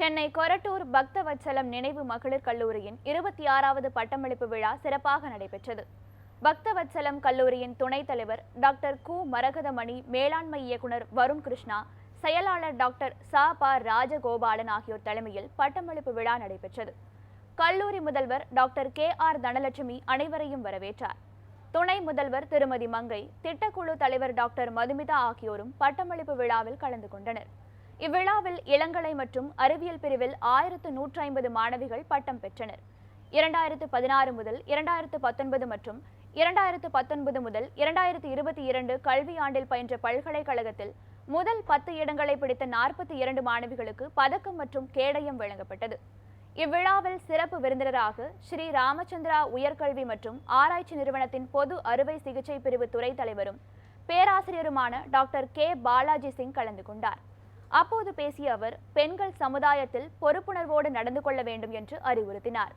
சென்னை கொரட்டூர் பக்தவத்சலம் நினைவு மகளிர் கல்லூரியின் 26வது பட்டமளிப்பு விழா சிறப்பாக நடைபெற்றது. பக்தவத்சலம் கல்லூரியின் துணைத் தலைவர் டாக்டர் கு மரகதமணி, மேலாண்மை இயக்குனர் வருண் கிருஷ்ணா, செயலாளர் டாக்டர் ச.ப. ராஜகோபாலன் ஆகியோர் தலைமையில் பட்டமளிப்பு விழா நடைபெற்றது. கல்லூரி முதல்வர் டாக்டர் கே.ஆர். தனலட்சுமி அனைவரையும் வரவேற்றார். துணை முதல்வர் திருமதி மங்கை, திட்டக்குழு தலைவர் டாக்டர் மதுமிதா ஆகியோரும் பட்டமளிப்பு விழாவில் கலந்து கொண்டனர். இவ்விழாவில் இளங்கலை மற்றும் அறிவியல் பிரிவில் 1150 மாணவிகள் பட்டம் பெற்றனர். 2016 முதல் 2019 மற்றும் 2019 முதல் 2022 கல்வியாண்டில் பயின்ற பல்கலைக்கழகத்தில் முதல் 10 இடங்களை பிடித்த 42 மாணவிகளுக்கு பதக்கம் மற்றும் கேடயம் வழங்கப்பட்டது. இவ்விழாவில் சிறப்பு விருந்தினராக ஸ்ரீ ராமச்சந்திரா உயர்கல்வி மற்றும் ஆராய்ச்சி நிறுவனத்தின் பொது அறுவை சிகிச்சை பிரிவு துறை தலைவரும் பேராசிரியருமான டாக்டர் கே. பாலாஜி சிங் கலந்து கொண்டார். அப்போது பேசிய அவர், பெண்கள் சமுதாயத்தில் பொறுப்புணர்வோடு நடந்து கொள்ள வேண்டும் என்று அறிவுறுத்தினார்.